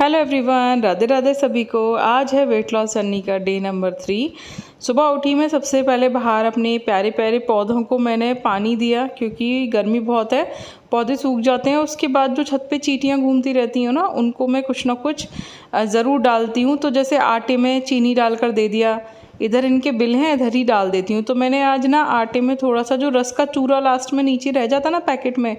Hello everyone, Radhe Radhe सभी को। आज है वेट लॉस जर्नी का डे नंबर 3। सुबह उठी मैं सबसे पहले बाहर अपने प्यारे प्यारे पौधों को मैंने पानी दिया, क्योंकि गर्मी बहुत है, पौधे सूख जाते हैं। उसके बाद जो छत पे चींटियां घूमती रहती हैं ना, उनको मैं कुछ ना कुछ ज़रूर डालती हूँ। तो जैसे आटे में चीनी डालकर दे दिया, इधर इनके बिल हैं इधर ही डाल देती हूँ। तो मैंने आज ना आटे में थोड़ा सा जो रस का चूरा लास्ट में नीचे रह जाता ना पैकेट में,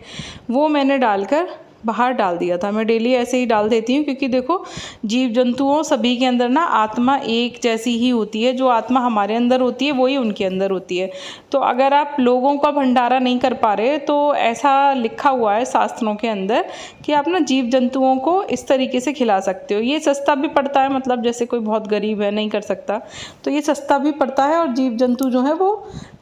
वो मैंने डालकर बाहर डाल दिया था। मैं डेली ऐसे ही डाल देती हूँ, क्योंकि देखो जीव जंतुओं सभी के अंदर ना आत्मा एक जैसी ही होती है। जो आत्मा हमारे अंदर होती है वही उनके अंदर होती है। तो अगर आप लोगों का भंडारा नहीं कर पा रहे, तो ऐसा लिखा हुआ है शास्त्रों के अंदर कि आप ना जीव जंतुओं को इस तरीके से खिला सकते हो। ये सस्ता भी पड़ता है, मतलब जैसे कोई बहुत गरीब है नहीं कर सकता तो ये सस्ता भी पड़ता है, और जीव जंतु जो है वो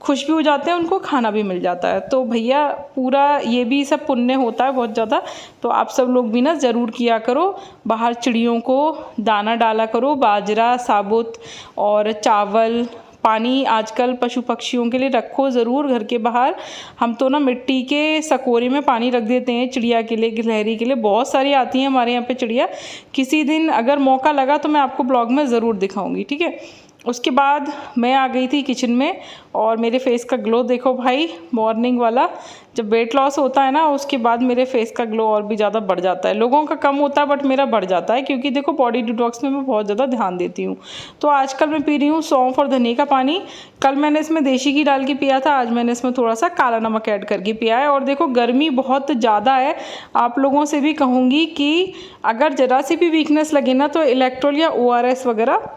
खुश भी हो जाते हैं, उनको खाना भी मिल जाता है। तो भैया पूरा ये भी सब पुण्य होता है बहुत ज़्यादा। तो आप सब लोग भी ना ज़रूर किया करो। बाहर चिड़ियों को दाना डाला करो, बाजरा साबुत और चावल, पानी आजकल पशु पक्षियों के लिए रखो ज़रूर घर के बाहर। हम तो ना मिट्टी के सकोरे में पानी रख देते हैं चिड़िया के लिए, गिलहरी के लिए। बहुत सारी आती हैं हमारे यहाँ पे चिड़िया। किसी दिन अगर मौका लगा तो मैं आपको ब्लॉग में ज़रूर दिखाऊंगी, ठीक है। उसके बाद मैं आ गई थी किचन में, और मेरे फेस का ग्लो देखो भाई, मॉर्निंग वाला। जब वेट लॉस होता है ना, उसके बाद मेरे फेस का ग्लो और भी ज़्यादा बढ़ जाता है। लोगों का कम होता है बट मेरा बढ़ जाता है, क्योंकि देखो बॉडी डिटॉक्स में मैं बहुत ज़्यादा ध्यान देती हूँ। तो आजकल मैं पी रही हूँ सौंफ और धनिया का पानी। कल मैंने इसमें देशी घी डाल के पिया था, आज मैंने इसमें थोड़ा सा काला नमक ऐड करके पिया है। और देखो गर्मी बहुत ज़्यादा है, आप लोगों से भी कहूँगी कि अगर ज़रा सी भी वीकनेस लगे ना, तो इलेक्ट्रोल या ORS वगैरह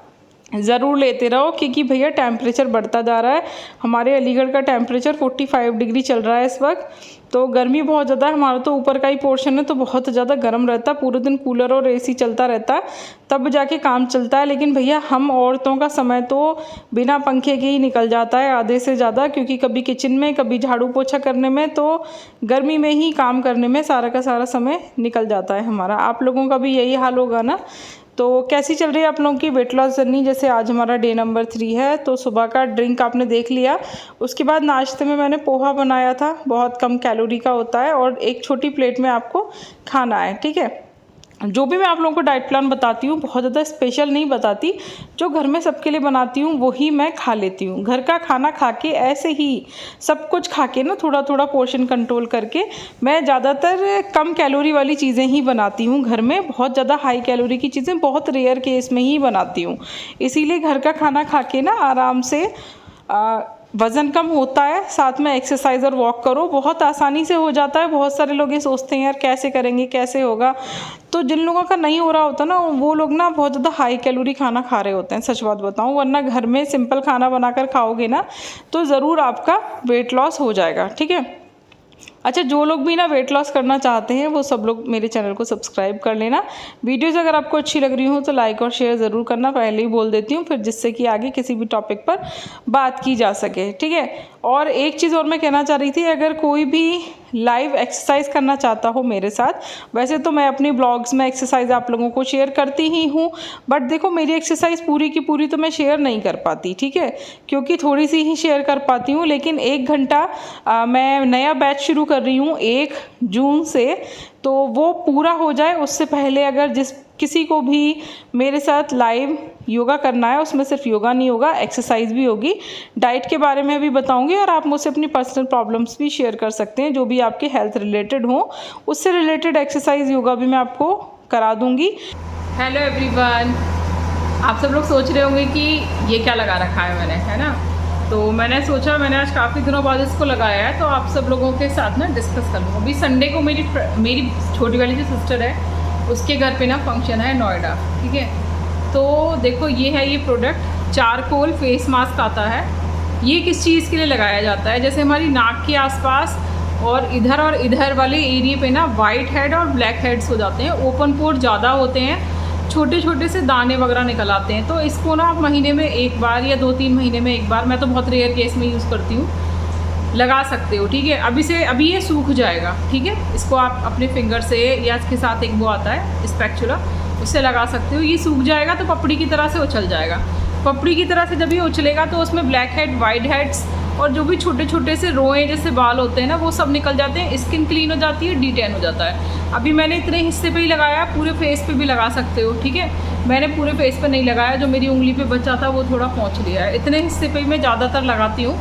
ज़रूर लेते रहो, क्योंकि भैया टेम्परेचर बढ़ता जा रहा है। हमारे अलीगढ़ का टेम्परेचर 45 डिग्री चल रहा है इस वक्त। तो गर्मी बहुत ज़्यादा है। हमारा तो ऊपर का ही पोर्शन है, तो बहुत ज़्यादा गर्म रहता है। पूरे दिन कूलर और AC चलता रहता है, तब जाके काम चलता है। लेकिन भैया हम औरतों का समय तो बिना पंखे के ही निकल जाता है आधे से ज़्यादा, क्योंकि कभी किचन में, कभी झाड़ू पोछा करने में, तो गर्मी में ही काम करने में सारा का सारा समय निकल जाता है हमारा। आप लोगों का भी यही हाल होगा ना। तो कैसी चल रही है आप लोगों की वेट लॉस जर्नी? जैसे आज हमारा डे नंबर 3 है, तो सुबह का ड्रिंक आपने देख लिया। उसके बाद नाश्ते में मैंने पोहा बनाया था, बहुत कम कैलोरी का होता है, और एक छोटी प्लेट में आपको खाना है, ठीक है। जो भी मैं आप लोगों को डाइट प्लान बताती हूँ, बहुत ज़्यादा स्पेशल नहीं बताती। जो घर में सबके लिए बनाती हूँ वही मैं खा लेती हूँ। घर का खाना खा के, ऐसे ही सब कुछ खा के ना, थोड़ा थोड़ा पोर्शन कंट्रोल करके, मैं ज़्यादातर कम कैलोरी वाली चीज़ें ही बनाती हूँ घर में। बहुत ज़्यादा हाई कैलोरी की चीज़ें बहुत रेयर केस में ही बनाती हूँ। इसीलिए घर का खाना खा के ना आराम से वज़न कम होता है। साथ में एक्सरसाइज और वॉक करो, बहुत आसानी से हो जाता है। बहुत सारे लोग ये सोचते हैं यार कैसे करेंगे, कैसे होगा। तो जिन लोगों का नहीं हो रहा होता ना, वो लोग ना बहुत ज़्यादा हाई कैलोरी खाना खा रहे होते हैं, सच बात बताऊं। वरना घर में सिंपल खाना बनाकर खाओगे ना, तो ज़रूर आपका वेट लॉस हो जाएगा, ठीक है। अच्छा, जो लोग भी ना वेट लॉस करना चाहते हैं, वो सब लोग मेरे चैनल को सब्सक्राइब कर लेना। वीडियोज़ अगर आपको अच्छी लग रही हो तो लाइक और शेयर ज़रूर करना, पहले ही बोल देती हूँ, फिर जिससे कि आगे किसी भी टॉपिक पर बात की जा सके, ठीक है। और एक चीज़ और मैं कहना चाह रही थी, अगर कोई भी लाइव एक्सरसाइज करना चाहता हो मेरे साथ, वैसे तो मैं अपनी ब्लॉग्स में एक्सरसाइज आप लोगों को शेयर करती ही हूँ, बट देखो मेरी एक्सरसाइज पूरी की पूरी तो मैं शेयर नहीं कर पाती, ठीक है, क्योंकि थोड़ी सी ही शेयर कर पाती हूँ। लेकिन 1 घंटा मैं नया बैच शुरू कर रही हूँ 1 जून से, तो वो पूरा हो जाए उससे पहले अगर किसी को भी मेरे साथ लाइव योगा करना है, उसमें सिर्फ योगा नहीं होगा, एक्सरसाइज भी होगी, डाइट के बारे में भी बताऊंगी, और आप मुझसे अपनी पर्सनल प्रॉब्लम्स भी शेयर कर सकते हैं, जो भी आपके हेल्थ रिलेटेड हो, उससे रिलेटेड एक्सरसाइज योगा भी मैं आपको करा दूंगी। हेलो एवरीवन, आप सब लोग सोच रहे होंगे कि ये क्या लगा रखा है मैंने, है ना। तो मैंने सोचा, मैंने आज काफ़ी दिनों बाद इसको लगाया है, तो आप सब लोगों के साथ ना डिस्कस कर लूँ। अभी संडे को मेरी छोटी वाली जो सिस्टर है, उसके घर पे ना फंक्शन है नोएडा, ठीक है। तो देखो ये है, ये प्रोडक्ट चारकोल फेस मास्क आता है। ये किस चीज़ के लिए लगाया जाता है? जैसे हमारी नाक के आसपास और इधर वाले एरिया पे ना वाइट हेड और ब्लैक हेड्स हो जाते हैं, ओपन पोर ज़्यादा होते हैं, छोटे छोटे से दाने वगैरह निकल आते हैं। तो इसको ना आप महीने में 1 बार या 2-3 महीने में 1 बार, मैं तो बहुत रेयर केस में यूज़ करती हूँ, लगा सकते हो, ठीक है। अभी ये सूख जाएगा, ठीक है। इसको आप अपने फिंगर से या इसके साथ एक वो आता है स्पैचुला, उससे लगा सकते हो। ये सूख जाएगा तो पपड़ी की तरह से उछल जाएगा। पपड़ी की तरह से जब ये उछलेगा तो उसमें ब्लैक हेड, वाइट हेड्स और जो भी छोटे छोटे से रोए जैसे बाल होते हैं ना वो सब निकल जाते हैं, स्किन क्लीन हो जाती है, D10 हो जाता है। अभी मैंने इतने हिस्से पे ही लगाया, पूरे फेस पे भी लगा सकते हो, ठीक है। मैंने पूरे फेस पे नहीं लगाया, जो मेरी उंगली पे बचा था वो थोड़ा पहुँच लिया है। इतने हिस्से पे ही मैं ज़्यादातर लगाती हूँ,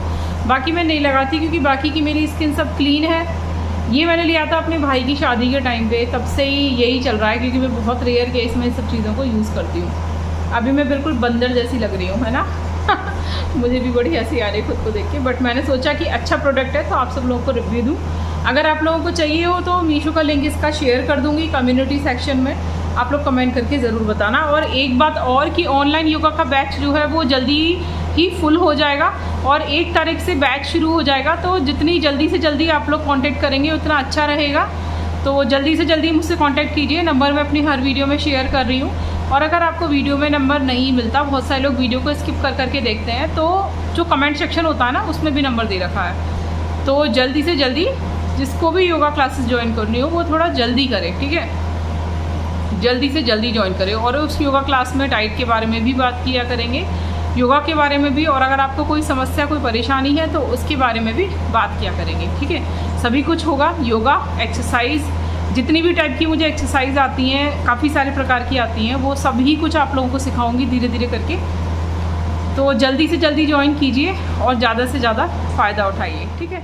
बाकी मैं नहीं लगाती क्योंकि बाकी की मेरी स्किन सब क्लीन है। ये मैंने लिया था अपने भाई की शादी के टाइम पे, तब से ही यही चल रहा है क्योंकि मैं बहुत रेयर केस में इन सब चीज़ों को यूज़ करती हूँ। अभी मैं बिल्कुल बंदर जैसी लग रही हूँ, है ना। मुझे भी बड़ी हंसी आ रही है खुद को देख के, बट मैंने सोचा कि अच्छा प्रोडक्ट है तो आप सब लोगों को रिव्यू दूँ। अगर आप लोगों को चाहिए हो तो मीशो का लिंक इसका शेयर कर दूँगी कम्युनिटी सेक्शन में, आप लोग कमेंट करके ज़रूर बताना। और एक बात और कि ऑनलाइन योगा का बैच जो है वो जल्दी ही फुल हो जाएगा और 1 तारीख से बैच शुरू हो जाएगा, तो जितनी जल्दी से जल्दी आप लोग कांटेक्ट करेंगे उतना अच्छा रहेगा। तो जल्दी से जल्दी मुझसे कांटेक्ट कीजिए, नंबर मैं अपनी हर वीडियो में शेयर कर रही हूँ। और अगर आपको वीडियो में नंबर नहीं मिलता, बहुत सारे लोग वीडियो को स्किप कर करके देखते हैं, तो जो कमेंट सेक्शन होता है ना उसमें भी नंबर दे रखा है। तो जल्दी से जल्दी जिसको भी योगा क्लासेस ज्वाइन करनी हो वो थोड़ा जल्दी करे, ठीक है, जल्दी से जल्दी ज्वाइन करें। और उस योगा क्लास में डाइट के बारे में भी बात किया करेंगे, योगा के बारे में भी, और अगर आपको कोई समस्या कोई परेशानी है तो उसके बारे में भी बात किया करेंगे, ठीक है। सभी कुछ होगा, योगा एक्सरसाइज, जितनी भी टाइप की मुझे एक्सरसाइज आती हैं, काफ़ी सारे प्रकार की आती हैं, वो सभी कुछ आप लोगों को सिखाऊंगी धीरे धीरे करके। तो जल्दी से जल्दी ज्वाइन कीजिए और ज़्यादा से ज़्यादा फ़ायदा उठाइए, ठीक है।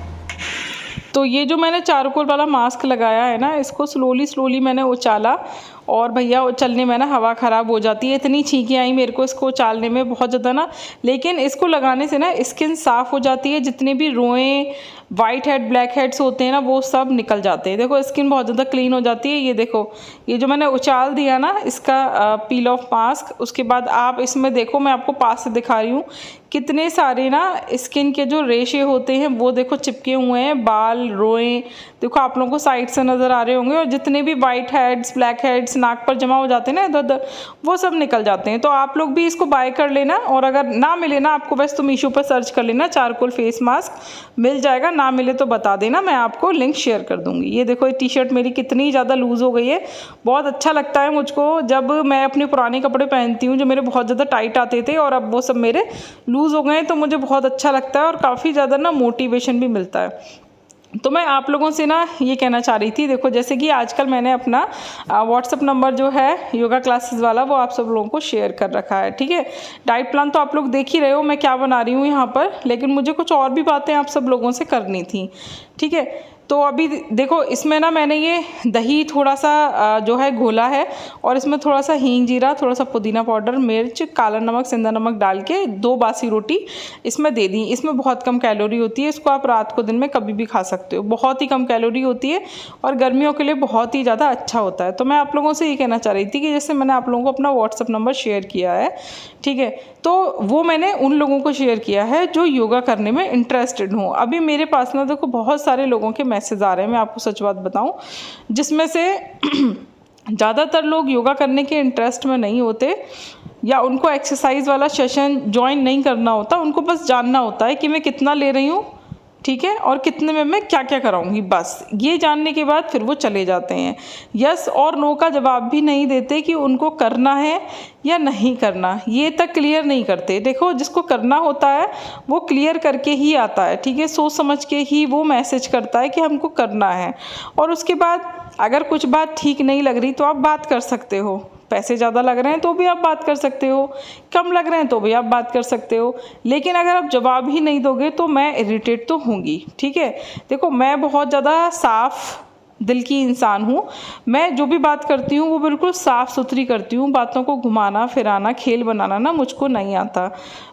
तो ये जो मैंने चारकोल वाला मास्क लगाया है ना, इसको स्लोली मैंने उछाला, और भैया उछलने में ना हवा ख़राब हो जाती है, इतनी छींकें आई मेरे को इसको उछालने में बहुत ज़्यादा ना। लेकिन इसको लगाने से ना स्किन साफ़ हो जाती है, जितने भी रोएँ वाइट हेड ब्लैक हेड्स होते हैं ना वो सब निकल जाते हैं। देखो स्किन बहुत ज़्यादा क्लीन हो जाती है। ये देखो, ये जो मैंने उछाल दिया ना इसका पील ऑफ मास्क, उसके बाद आप इसमें देखो, मैं आपको पास से दिखा रही हूँ, कितने सारे ना स्किन के जो रेशे होते हैं वो देखो चिपके हुए हैं, बाल रोएँ देखो आप लोगों को साइड से नज़र आ रहे होंगे, और जितने भी वाइट हेड्स ब्लैक हेड्स नाक पर जमा हो जाते हैं ना इधर उधर, वो सब निकल जाते हैं। तो आप लोग भी इसको बाय कर लेना, और अगर ना मिले ना आपको बस तो मीशो पर सर्च कर लेना, चारकोल फेस मास्क मिल जाएगा, ना मिले तो बता देना, मैं आपको लिंक शेयर कर दूँगी। ये देखो ये टी-शर्ट मेरी कितनी ज़्यादा लूज़ हो गई है, बहुत अच्छा लगता है मुझको जब मैं अपने पुराने कपड़े पहनती हूँ जो मेरे बहुत ज़्यादा टाइट आते थे, और अब वो सब मेरे लूज़ हो गए हैं, तो मुझे बहुत अच्छा लगता है और काफ़ी ज़्यादा ना मोटिवेशन भी मिलता है। तो मैं आप लोगों से ना ये कहना चाह रही थी, देखो जैसे कि आजकल मैंने अपना व्हाट्सअप नंबर जो है योगा क्लासेस वाला वो आप सब लोगों को शेयर कर रखा है, ठीक है। डाइट प्लान तो आप लोग देख ही रहे हो मैं क्या बना रही हूँ यहाँ पर, लेकिन मुझे कुछ और भी बातें आप सब लोगों से करनी थी, ठीक है। तो अभी देखो इसमें ना मैंने ये दही थोड़ा सा जो है घोला है, और इसमें थोड़ा सा हींग जीरा, थोड़ा सा पुदीना पाउडर, मिर्च, काला नमक, सिंधा नमक डाल के 2 बासी रोटी इसमें दे दी। इसमें बहुत कम कैलोरी होती है, इसको आप रात को दिन में कभी भी खा सकते हो, बहुत ही कम कैलोरी होती है और गर्मियों के लिए बहुत ही ज़्यादा अच्छा होता है। तो मैं आप लोगों से ये कहना चाह रही थी कि जैसे मैंने आप लोगों को अपना व्हाट्सअप नंबर शेयर किया है, ठीक है, तो वो मैंने उन लोगों को शेयर किया है जो योगा करने में इंटरेस्टेड हों। अभी मेरे पास ना देखो बहुत सारे लोगों के मैसेज आ रहे हैं, मैं आपको सच बात बताऊं, जिसमें से ज़्यादातर लोग योगा करने के इंटरेस्ट में नहीं होते, या उनको एक्सरसाइज वाला सेशन ज्वाइन नहीं करना होता, उनको बस जानना होता है कि मैं कितना ले रही हूँ, ठीक है, और कितने में मैं क्या क्या कराऊंगी, बस ये जानने के बाद फिर वो चले जाते हैं। यस और नो का जवाब भी नहीं देते कि उनको करना है या नहीं करना, ये तक क्लियर नहीं करते। देखो जिसको करना होता है वो क्लियर करके ही आता है, ठीक है, सोच समझ के ही वो मैसेज करता है कि हमको करना है। और उसके बाद अगर कुछ बात ठीक नहीं लग रही तो आप बात कर सकते हो, पैसे ज़्यादा लग रहे हैं तो भी आप बात कर सकते हो, कम लग रहे हैं तो भी आप बात कर सकते हो, लेकिन अगर आप जवाब ही नहीं दोगे तो मैं इरिटेट तो होंगी, ठीक है। देखो मैं बहुत ज़्यादा साफ़ दिल की इंसान हूँ, मैं जो भी बात करती हूँ वो बिल्कुल साफ़ सुथरी करती हूँ, बातों को घुमाना फिराना खेल बनाना ना मुझको नहीं आता।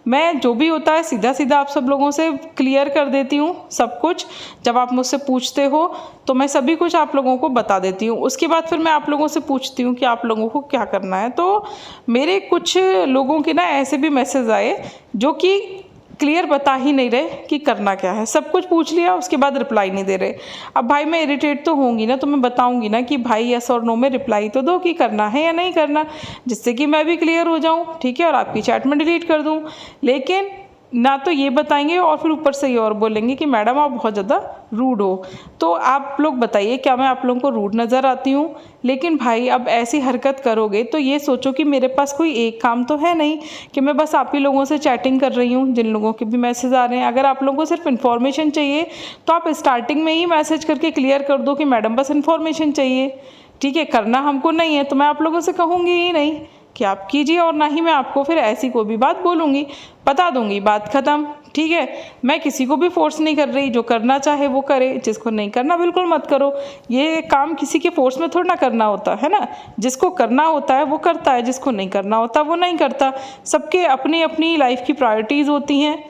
मैं जो भी होता है सीधा सीधा आप सब लोगों से क्लियर कर देती हूँ सब कुछ। जब आप मुझसे पूछते हो तो मैं सभी कुछ आप लोगों को बता देती हूँ, उसके बाद फिर मैं आप लोगों से पूछती हूँ कि आप लोगों को क्या करना है। तो मेरे कुछ लोगों के ना ऐसे भी मैसेज आए जो कि क्लियर बता ही नहीं रहे कि करना क्या है, सब कुछ पूछ लिया उसके बाद रिप्लाई नहीं दे रहे। अब भाई मैं इरिटेट तो होंगी ना, तो मैं बताऊंगी ना कि भाई यस और नो में रिप्लाई तो दो कि करना है या नहीं करना, जिससे कि मैं भी क्लियर हो जाऊं, ठीक है, और आपकी चैट में डिलीट कर दूं। लेकिन ना तो ये बताएंगे और फिर ऊपर से ये और बोलेंगे कि मैडम आप बहुत ज़्यादा रूड हो। तो आप लोग बताइए क्या मैं आप लोगों को रूड नज़र आती हूँ? लेकिन भाई अब ऐसी हरकत करोगे तो ये सोचो कि मेरे पास कोई एक काम तो है नहीं कि मैं बस आप ही लोगों से चैटिंग कर रही हूँ, जिन लोगों के भी मैसेज आ रहे हैं। अगर आप लोगों को सिर्फ इन्फॉर्मेशन चाहिए तो आप स्टार्टिंग में ही मैसेज करके क्लियर कर दो कि मैडम बस इन्फॉर्मेशन चाहिए, ठीक है, करना हमको नहीं है। तो मैं आप लोगों से कहूँगी ही नहीं कि आप कीजिए, और ना ही मैं आपको फिर ऐसी कोई भी बात बोलूँगी, बता दूँगी, बात ख़त्म, ठीक है। मैं किसी को भी फोर्स नहीं कर रही, जो करना चाहे वो करे, जिसको नहीं करना बिल्कुल मत करो। ये काम किसी के फोर्स में थोड़ा ना करना होता है ना, जिसको करना होता है वो करता है, जिसको नहीं करना होता वो नहीं करता। सबके अपनी अपनी लाइफ की प्रायोरिटीज़ होती हैं,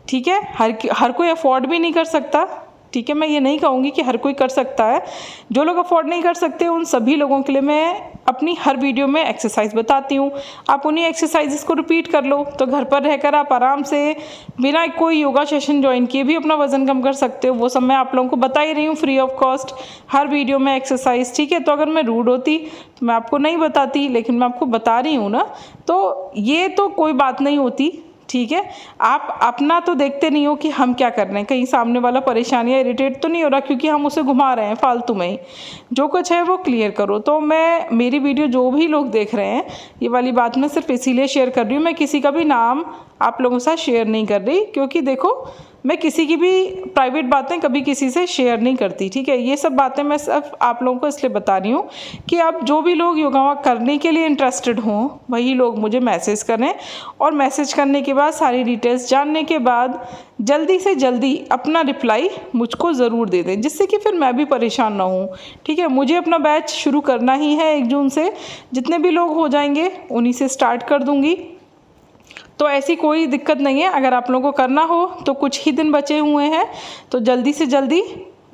ठीक है। हर कोई अफोर्ड भी नहीं कर सकता, ठीक है। मैं ये नहीं कहूँगी कि हर कोई कर सकता है। जो लोग अफोर्ड नहीं कर सकते उन सभी लोगों के लिए मैं अपनी हर वीडियो में एक्सरसाइज बताती हूँ। आप उन्हीं एक्सरसाइजेस को रिपीट कर लो, तो घर पर रहकर आप आराम से बिना कोई योगा सेशन ज्वाइन किए भी अपना वज़न कम कर सकते हो। वो सब मैं आप लोगों को बता ही रही हूँ free of cost, her video में एक्सरसाइज, ठीक है। तो अगर मैं रूड होती तो मैं आपको नहीं बताती, लेकिन मैं आपको बता रही हूँ ना, तो ये तो कोई बात नहीं होती, ठीक है। आप अपना तो देखते नहीं हो कि हम क्या कर रहे हैं, कहीं सामने वाला परेशान या इरिटेट तो नहीं हो रहा क्योंकि हम उसे घुमा रहे हैं फालतू में ही। जो कुछ है वो क्लियर करो। तो मैं मेरी वीडियो जो भी लोग देख रहे हैं, ये वाली बात मैं सिर्फ इसीलिए शेयर कर रही हूँ, मैं किसी का भी नाम आप लोगों के साथ शेयर नहीं कर रही, क्योंकि देखो मैं किसी की भी प्राइवेट बातें कभी किसी से शेयर नहीं करती, ठीक है। ये सब बातें मैं सिर्फ आप लोगों को इसलिए बता रही हूँ कि अब जो भी लोग योगा करने के लिए इंटरेस्टेड हों वही लोग मुझे मैसेज करें, और मैसेज करने के बाद सारी डिटेल्स जानने के बाद जल्दी से जल्दी अपना रिप्लाई मुझको ज़रूर दे दें, जिससे कि फिर मैं भी परेशान ना हूँ, ठीक है। मुझे अपना बैच शुरू करना ही है 1 जून से, जितने भी लोग हो जाएंगे उन्हीं से स्टार्ट कर दूँगी। तो ऐसी कोई दिक्कत नहीं है। अगर आप लोगों को करना हो तो कुछ ही दिन बचे हुए हैं, तो जल्दी से जल्दी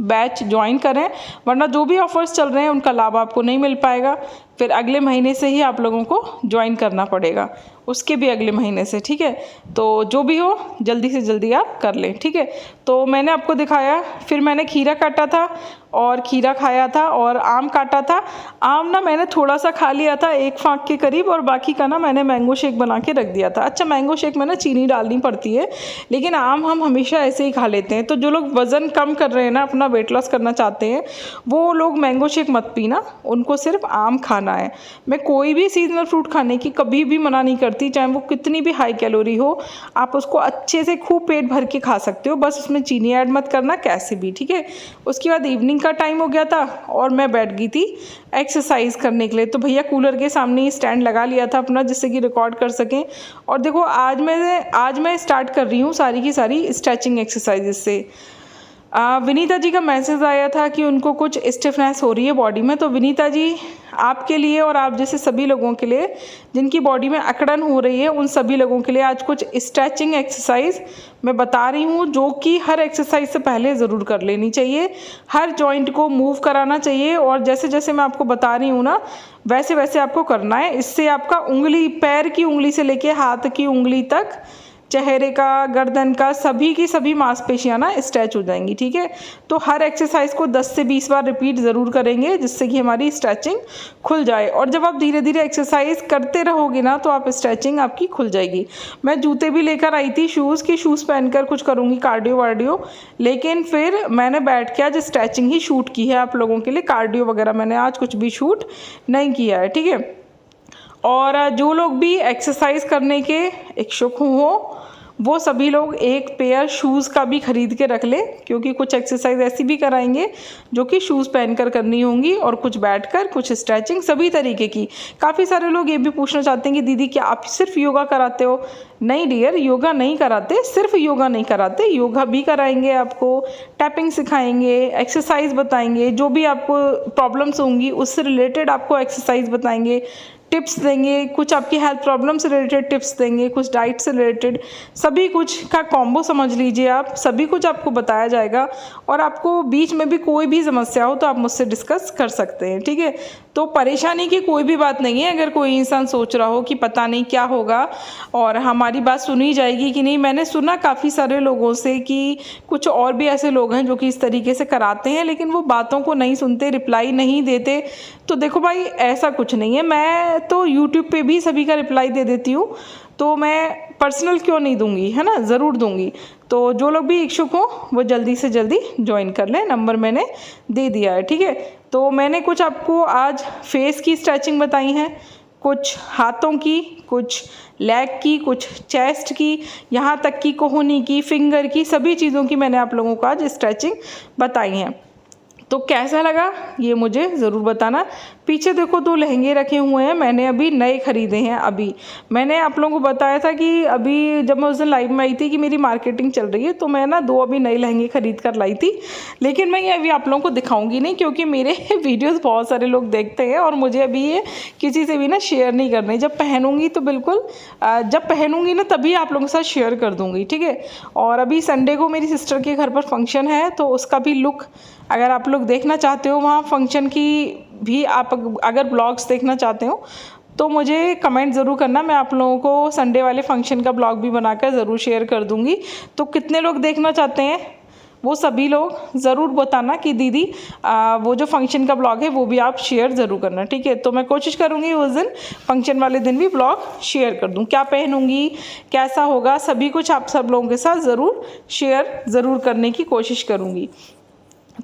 बैच ज्वाइन करें, वरना जो भी ऑफर्स चल रहे हैं उनका लाभ आपको नहीं मिल पाएगा। फिर अगले महीने से ही आप लोगों को ज्वाइन करना पड़ेगा, उसके भी अगले महीने से, ठीक है। तो जो भी हो जल्दी से जल्दी आप कर लें, ठीक है। तो मैंने आपको दिखाया, फिर मैंने खीरा काटा था और खीरा खाया था, और आम काटा था। आम ना मैंने थोड़ा सा खा लिया था, 1 फाँक के करीब, और बाकी का ना मैंने मैंगो शेक बना के रख दिया था। अच्छा, मैंगो शेक में ना चीनी डालनी पड़ती है, लेकिन आम हम हमेशा ऐसे ही खा लेते हैं। तो जो लोग वज़न कम कर रहे हैं ना, अपना वेट लॉस करना चाहते हैं, वो लोग मैंगो शेक मत पीना, उनको सिर्फ आम खाना है। मैं कोई भी सीजनल फ्रूट खाने की कभी भी मना नहीं करती, चाहे वो कितनी भी हाई कैलोरी हो, आप उसको अच्छे से खूब पेट भर के खा सकते हो, बस उसमें चीनी ऐड मत करना कैसे भी, ठीक है। उसके बाद इवनिंग का टाइम हो गया था और मैं बैठ गई थी एक्सरसाइज करने के लिए। तो भैया कूलर के सामने ही स्टैंड लगा लिया था अपना, जिससे कि रिकॉर्ड कर सकें। और देखो आज मैं स्टार्ट कर रही हूँ सारी की सारी स्ट्रेचिंग एक्सरसाइजेज से। विनीता जी का मैसेज आया था कि उनको कुछ स्टिफनेस हो रही है बॉडी में। तो विनीता जी, आपके लिए और आप जैसे सभी लोगों के लिए जिनकी बॉडी में अकड़न हो रही है, उन सभी लोगों के लिए आज कुछ स्ट्रेचिंग एक्सरसाइज मैं बता रही हूँ, जो कि हर एक्सरसाइज से पहले ज़रूर कर लेनी चाहिए। हर जॉइंट को मूव कराना चाहिए, और जैसे जैसे मैं आपको बता रही हूँ ना, वैसे वैसे आपको करना है। इससे आपका उंगली, पैर की उंगली से लेके हाथ की उंगली तक, चेहरे का, गर्दन का, सभी की सभी मांसपेशियां ना स्ट्रेच हो जाएंगी, ठीक है। तो हर एक्सरसाइज को 10 से 20 बार रिपीट ज़रूर करेंगे, जिससे कि हमारी स्ट्रेचिंग खुल जाए। और जब आप धीरे धीरे एक्सरसाइज करते रहोगे ना, तो आप स्ट्रेचिंग आपकी खुल जाएगी। मैं जूते भी लेकर आई थी, शूज़ पहनकर कुछ करूँगी कार्डियो वार्डियो, लेकिन फिर मैंने बैठ के आज स्ट्रेचिंग ही शूट की है आप लोगों के लिए। कार्डियो वगैरह मैंने आज कुछ भी शूट नहीं किया है, ठीक है। और जो लोग भी एक्सरसाइज करने के इच्छुक हो, वो सभी लोग एक पेयर शूज़ का भी खरीद के रख ले, क्योंकि कुछ एक्सरसाइज ऐसी भी कराएंगे जो कि शूज़ पहनकर करनी होंगी, और कुछ बैठकर, कुछ स्ट्रेचिंग, सभी तरीके की। काफ़ी सारे लोग ये भी पूछना चाहते हैं कि दीदी क्या आप सिर्फ योगा कराते हो? नहीं डियर, योगा नहीं कराते, सिर्फ योगा नहीं कराते, योगा भी कराएंगे आपको, टैपिंग सिखाएंगे, एक्सरसाइज बताएंगे, जो भी आपको प्रॉब्लम्स होंगी उससे रिलेटेड आपको एक्सरसाइज बताएंगे, टिप्स देंगे, कुछ आपकी हेल्थ प्रॉब्लम से रिलेटेड टिप्स देंगे, कुछ डाइट से रिलेटेड, सभी कुछ का कॉम्बो समझ लीजिए आप, सभी कुछ आपको बताया जाएगा। और आपको बीच में भी कोई भी समस्या हो तो आप मुझसे डिस्कस कर सकते हैं, ठीक है। तो परेशानी की कोई भी बात नहीं है। अगर कोई इंसान सोच रहा हो कि पता नहीं क्या होगा और हमारी बात सुनी जाएगी कि नहीं, मैंने सुना काफ़ी सारे लोगों से कि कुछ और भी ऐसे लोग हैं जो कि इस तरीके से कराते हैं, लेकिन वो बातों को नहीं सुनते, रिप्लाई नहीं देते। तो देखो भाई, ऐसा कुछ नहीं है, मैं तो यूट्यूब पे भी सभी का रिप्लाई दे देती हूँ। तो मैं पर्सनल क्यों नहीं दूंगी, है ना, ज़रूर दूंगी। तो जो लोग भी इच्छुक हो वो जल्दी से जल्दी ज्वाइन कर लें, नंबर मैंने दे दिया है, ठीक है। तो मैंने कुछ आपको आज फेस की स्ट्रेचिंग बताई हैं, कुछ हाथों की, कुछ लेग की, कुछ चेस्ट की, यहाँ तक कि कोहनी की, फिंगर की, सभी चीज़ों की मैंने आप लोगों को आज स्ट्रेचिंग बताई हैं। तो कैसा लगा ये मुझे ज़रूर बताना। पीछे देखो 2 लहंगे रखे हुए हैं, मैंने अभी नए ख़रीदे हैं। अभी मैंने आप लोगों को बताया था कि अभी जब मैं उस दिन लाइव में आई थी कि मेरी मार्केटिंग चल रही है, तो मैं ना 2 अभी नए लहंगे ख़रीद कर लाई थी। लेकिन मैं ये अभी आप लोगों को दिखाऊंगी नहीं, क्योंकि मेरे वीडियोस बहुत सारे लोग देखते हैं और मुझे अभी ये किसी से भी ना शेयर नहीं करने। जब पहनूंगी तो बिल्कुल जब पहनूंगी ना तभी आप लोगों के साथ शेयर कर दूँगी, ठीक है। और अभी संडे को मेरी सिस्टर के घर पर फंक्शन है, तो उसका भी लुक अगर आप लोग देखना चाहते हो, वहाँ फंक्शन की भी आप अगर ब्लॉग्स देखना चाहते हो तो मुझे कमेंट ज़रूर करना। मैं आप लोगों को संडे वाले फंक्शन का ब्लॉग भी बनाकर ज़रूर शेयर कर दूँगी। तो कितने लोग देखना चाहते हैं वो सभी लोग ज़रूर बताना कि दीदी वो जो फंक्शन का ब्लॉग है वो भी आप शेयर ज़रूर करना, ठीक है। तो मैं कोशिश करूँगी उस दिन फंक्शन वाले दिन भी ब्लॉग शेयर कर दूँ, क्या पहनूँगी, कैसा होगा, सभी कुछ आप सब लोगों के साथ ज़रूर शेयर ज़रूर करने की कोशिश करूँगी।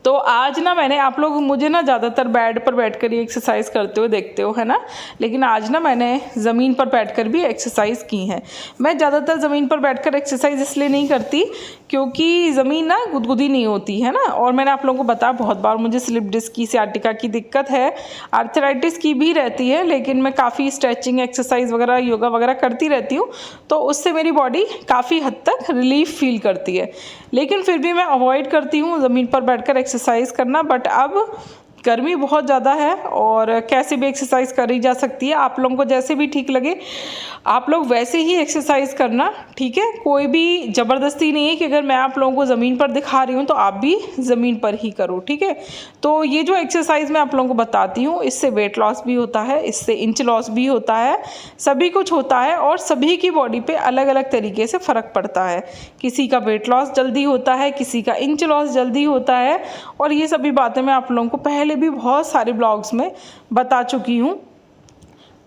तो आज ना मैंने आप लोग मुझे ना ज़्यादातर बेड पर बैठकर ही एक्सरसाइज करते हुए देखते हो, है ना, लेकिन आज ना मैंने ज़मीन पर बैठकर भी एक्सरसाइज की है। मैं ज़्यादातर ज़मीन पर बैठकर एक्सरसाइज इसलिए नहीं करती क्योंकि ज़मीन ना गुदगुदी नहीं होती है ना, और मैंने आप लोगों को बताया बहुत बार मुझे स्लिप डिस्क की, सियाटिका की दिक्कत है, आर्थराइटिस की भी रहती है, लेकिन मैं काफ़ी स्ट्रेचिंग एक्सरसाइज वगैरह, योगा वगैरह करती रहती हूँ, तो उससे मेरी बॉडी काफ़ी हद तक रिलीफ फील करती है। लेकिन फिर भी मैं अवॉइड करती हूँ ज़मीन पर बैठकर एक्सरसाइज करना। बट अब गर्मी बहुत ज़्यादा है और कैसे भी एक्सरसाइज करी जा सकती है, आप लोगों को जैसे भी ठीक लगे आप लोग वैसे ही एक्सरसाइज करना, ठीक है। कोई भी ज़बरदस्ती नहीं है कि अगर मैं आप लोगों को ज़मीन पर दिखा रही हूँ तो आप भी ज़मीन पर ही करो, ठीक है। तो ये जो एक्सरसाइज मैं आप लोगों को बताती हूँ इससे वेट लॉस भी होता है, इससे इंच लॉस भी होता है, सभी कुछ होता है और सभी की बॉडी पे अलग अलग तरीके से फ़र्क पड़ता है। किसी का वेट लॉस जल्दी होता है, किसी का इंच लॉस जल्दी होता है, और ये सभी बातें मैं आप लोगों को पहले भी बहुत सारे ब्लॉग्स में बता चुकी हूँ।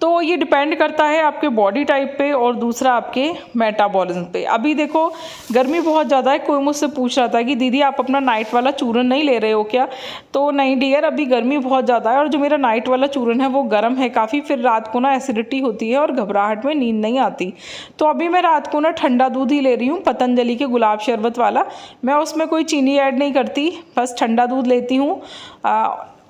तो ये डिपेंड करता है आपके बॉडी टाइप पे और दूसरा आपके मेटाबॉलिज्म पे। अभी देखो गर्मी बहुत ज़्यादा है, कोई मुझसे पूछ रहा था कि दीदी आप अपना नाइट वाला चूरन नहीं ले रहे हो क्या? तो नहीं डियर, अभी गर्मी बहुत ज़्यादा है और जो मेरा नाइट वाला चूरन है वो गर्म है काफ़ी, फिर रात को ना एसिडिटी होती है और घबराहट में नींद नहीं आती। तो अभी मैं रात को ना ठंडा दूध ही ले रही हूँ, पतंजलि के गुलाब शरबत वाला। मैं उसमें कोई चीनी ऐड नहीं करती, बस ठंडा दूध लेती हूँ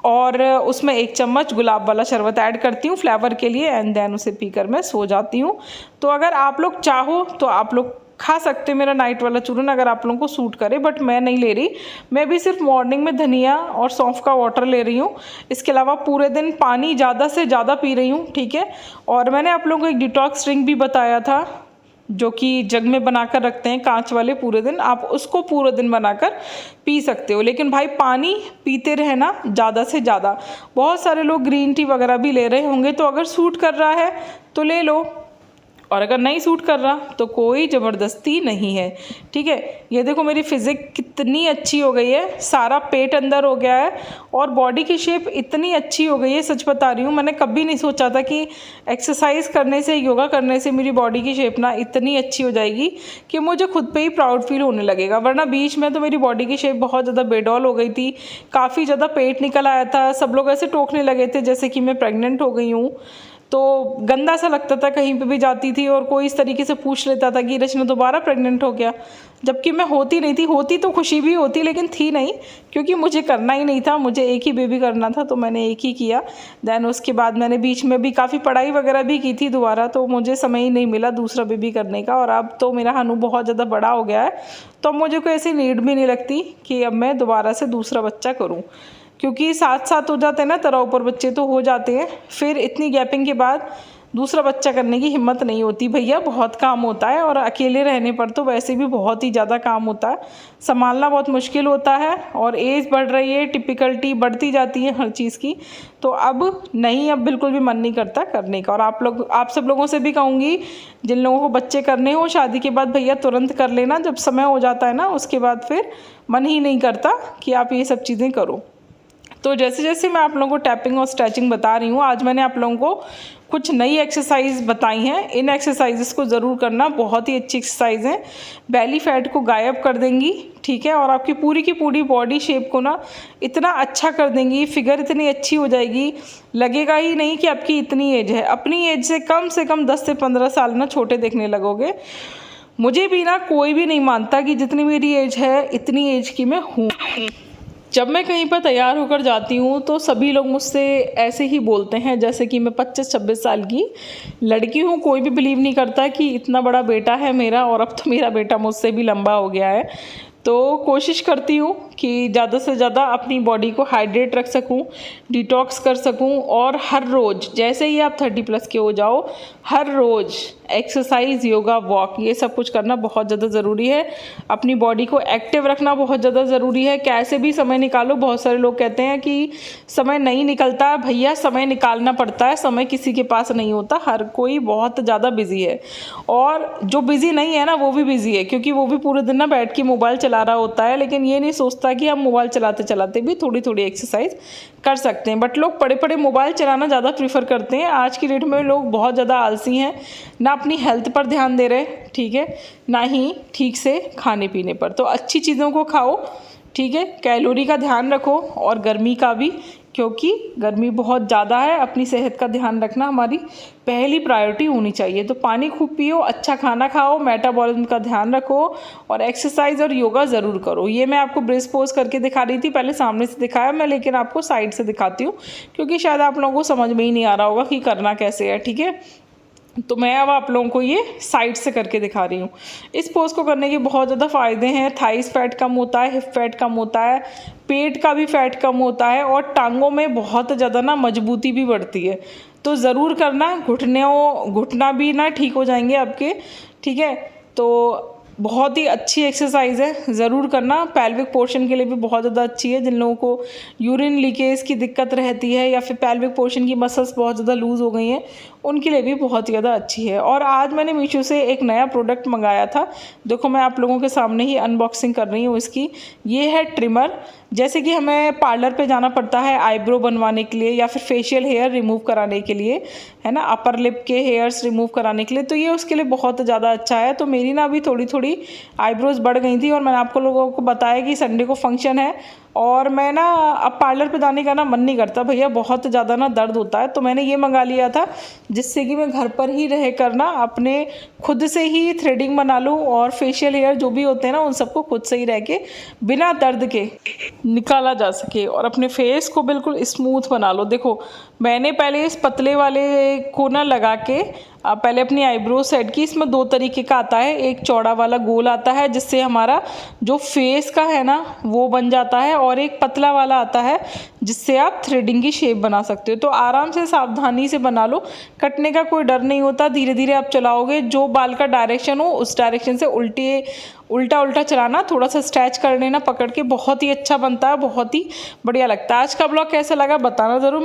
और उसमें 1 चम्मच गुलाब वाला शरबत ऐड करती हूँ फ्लेवर के लिए, एंड देन उसे पीकर मैं सो जाती हूँ। तो अगर आप लोग चाहो तो आप लोग खा सकते मेरा नाइट वाला चूरन अगर आप लोगों को सूट करे, बट मैं नहीं ले रही। मैं भी सिर्फ मॉर्निंग में धनिया और सौंफ का वाटर ले रही हूँ, इसके अलावा पूरे दिन पानी ज़्यादा से ज़्यादा पी रही हूँ, ठीक है। और मैंने आप लोगों को एक डिटॉक्स ड्रिंक भी बताया था जो कि जग में बनाकर रखते हैं कांच वाले, पूरे दिन आप उसको पूरे दिन बनाकर पी सकते हो। लेकिन भाई पानी पीते रहना ज़्यादा से ज़्यादा। बहुत सारे लोग ग्रीन टी वगैरह भी ले रहे होंगे, तो अगर सूट कर रहा है तो ले लो, और अगर नहीं सूट कर रहा तो कोई ज़बरदस्ती नहीं है, ठीक है। ये देखो मेरी फिजिक कितनी अच्छी हो गई है, सारा पेट अंदर हो गया है और बॉडी की शेप इतनी अच्छी हो गई है, सच बता रही हूँ। मैंने कभी नहीं सोचा था कि एक्सरसाइज करने से, योगा करने से मेरी बॉडी की शेप ना इतनी अच्छी हो जाएगी कि मुझे खुद पे ही प्राउड फील होने लगेगा। वरना बीच में तो मेरी बॉडी की शेप बहुत ज़्यादा बेडॉल हो गई थी, काफ़ी ज़्यादा पेट निकल आया था, सब लोग ऐसे टोकने लगे थे जैसे कि मैं प्रेग्नेंट हो गई हूँ। तो गंदा सा लगता था, कहीं पे भी जाती थी और कोई इस तरीके से पूछ लेता था कि रचना दोबारा प्रेग्नेंट हो गया, जबकि मैं होती नहीं थी। होती तो खुशी भी होती, लेकिन थी नहीं, क्योंकि मुझे करना ही नहीं था, मुझे एक ही बेबी करना था, तो मैंने एक ही किया। देन उसके बाद मैंने बीच में भी काफ़ी पढ़ाई वगैरह भी की थी दोबारा, तो मुझे समय ही नहीं मिला दूसरा बेबी करने का। और अब तो मेरा हनु बहुत ज़्यादा बड़ा हो गया है, तो मुझे कोई ऐसी नीड भी नहीं लगती कि अब मैं दोबारा से दूसरा बच्चा करूँ, क्योंकि साथ साथ हो जाते हैं ना, तरह ऊपर बच्चे तो हो जाते हैं, फिर इतनी गैपिंग के बाद दूसरा बच्चा करने की हिम्मत नहीं होती भैया, बहुत काम होता है। और अकेले रहने पर तो वैसे भी बहुत ही ज़्यादा काम होता है, संभालना बहुत मुश्किल होता है। और एज बढ़ रही है, टिपिकलिटी बढ़ती जाती है हर चीज़ की, तो अब नहीं, अब बिल्कुल भी मन नहीं करता करने का। और आप सब लोगों से भी कहूँगी, जिन लोगों को बच्चे करने हो शादी के बाद, भैया तुरंत कर लेना, जब समय हो जाता है ना उसके बाद फिर मन ही नहीं करता कि आप ये सब चीज़ें करो। तो जैसे जैसे मैं आप लोगों को टैपिंग और स्ट्रेचिंग बता रही हूँ, आज मैंने आप लोगों को कुछ नई एक्सरसाइज बताई हैं। इन एक्सरसाइजेस को ज़रूर करना, बहुत ही अच्छी एक्सरसाइज हैं, बेली फैट को गायब कर देंगी, ठीक है, और आपकी पूरी की पूरी बॉडी शेप को ना इतना अच्छा कर देंगी, फिगर इतनी अच्छी हो जाएगी, लगेगा ही नहीं कि आपकी इतनी एज है। अपनी एज से कम 10 से 15 साल ना छोटे देखने लगोगे। मुझे भी ना कोई भी नहीं मानता कि जितनी मेरी एज है इतनी एज की मैं हूँ। जब मैं कहीं पर तैयार होकर जाती हूँ तो सभी लोग मुझसे ऐसे ही बोलते हैं जैसे कि मैं 25-26 साल की लड़की हूँ। कोई भी बिलीव नहीं करता कि इतना बड़ा बेटा है मेरा, और अब तो मेरा बेटा मुझसे भी लंबा हो गया है। तो कोशिश करती हूँ कि ज़्यादा से ज़्यादा अपनी बॉडी को हाइड्रेट रख सकूँ, डिटॉक्स कर सकूँ, और हर रोज़ जैसे ही आप 30+ के हो जाओ, हर रोज़ एक्सरसाइज, योगा, वॉक, ये सब कुछ करना बहुत ज़्यादा ज़रूरी है। अपनी बॉडी को एक्टिव रखना बहुत ज़्यादा ज़रूरी है। कैसे भी समय निकालो। बहुत सारे लोग कहते हैं कि समय नहीं निकलता। भैया समय निकालना पड़ता है, समय किसी के पास नहीं होता, हर कोई बहुत ज़्यादा बिजी है, और जो बिजी नहीं है ना वो भी बिजी है, क्योंकि वो भी पूरे दिन ना बैठ के मोबाइल चला रहा होता है, लेकिन ये नहीं सोचता कि हम मोबाइल चलाते चलाते भी थोड़ी थोड़ी एक्सरसाइज कर सकते हैं। बट लोग पड़े पड़े मोबाइल चलाना ज़्यादा प्रीफर करते हैं। आज की डेट में लोग बहुत ज़्यादा आलसी हैं, ना अपनी हेल्थ पर ध्यान दे रहे, ठीक है, ना ही ठीक से खाने पीने पर। तो अच्छी चीज़ों को खाओ, ठीक है, कैलोरी का ध्यान रखो, और गर्मी का भी, क्योंकि गर्मी बहुत ज़्यादा है। अपनी सेहत का ध्यान रखना हमारी पहली प्रायोरिटी होनी चाहिए। तो पानी खूब पियो, अच्छा खाना खाओ, मेटाबॉलिज्म का ध्यान रखो, और एक्सरसाइज और योगा ज़रूर करो। ये मैं आपको ब्रेस्ट पोज करके दिखा रही थी, पहले सामने से दिखाया मैं, लेकिन आपको साइड से दिखाती हूँ क्योंकि शायद आप लोगों को समझ में ही नहीं आ रहा होगा कि करना कैसे है, ठीक है। तो मैं अब आप लोगों को ये साइड से करके दिखा रही हूँ। इस पोज को करने के बहुत ज़्यादा फ़ायदे हैं। थाइस फैट कम होता है, हिप फैट कम होता है, पेट का भी फैट कम होता है, और टांगों में बहुत ज़्यादा ना मजबूती भी बढ़ती है। तो ज़रूर करना, घुटना भी ना ठीक हो जाएंगे आपके, ठीक है। तो बहुत ही अच्छी एक्सरसाइज है, ज़रूर करना। पेल्विक पोर्शन के लिए भी बहुत ज़्यादा अच्छी है। जिन लोगों को यूरिन लीकेज की दिक्कत रहती है, या फिर पेल्विक पोर्शन की मसल्स बहुत ज़्यादा लूज़ हो गई हैं, उनके लिए भी बहुत ज़्यादा अच्छी है। और आज मैंने मीशो से एक नया प्रोडक्ट मंगाया था, देखो मैं आप लोगों के सामने ही अनबॉक्सिंग कर रही हूँ इसकी। ये है ट्रिमर। जैसे कि हमें पार्लर पे जाना पड़ता है आईब्रो बनवाने के लिए, या फिर फेशियल हेयर रिमूव कराने के लिए, है ना, अपर लिप के हेयर्स रिमूव कराने के लिए, तो ये उसके लिए बहुत ज़्यादा अच्छा है। तो मेरी ना अभी थोड़ी थोड़ी आईब्रोज बढ़ गई थी, और मैंने आपको लोगों को बताया कि संडे को फंक्शन है, और मैं ना अब पार्लर पे जाने का ना मन नहीं करता भैया, बहुत ज़्यादा ना दर्द होता है। तो मैंने ये मंगा लिया था जिससे कि मैं घर पर ही रह कर ना अपने खुद से ही थ्रेडिंग बना लूँ, और फेशियल हेयर जो भी होते हैं ना उन सबको खुद से ही रह के बिना दर्द के निकाला जा सके, और अपने फेस को बिल्कुल स्मूथ बना लो। देखो मैंने पहले इस पतले वाले को ना लगा के पहले अपनी आईब्रो सेट की। इसमें 2 तरीके का आता है, एक चौड़ा वाला गोल आता है जिससे हमारा जो फेस का है ना वो बन जाता है, और एक पतला वाला आता है जिससे आप थ्रेडिंग की शेप बना सकते हो। तो आराम से सावधानी से बना लो, कटने का कोई डर नहीं होता। धीरे धीरे आप चलाओगे, जो बाल का डायरेक्शन हो उस डायरेक्शन से उल्टा चलाना, थोड़ा सा स्ट्रेच कर लेना पकड़ के, बहुत ही अच्छा बनता है, बहुत ही बढ़िया लगता है। आज का ब्लॉग कैसा लगा बताना ज़रूर।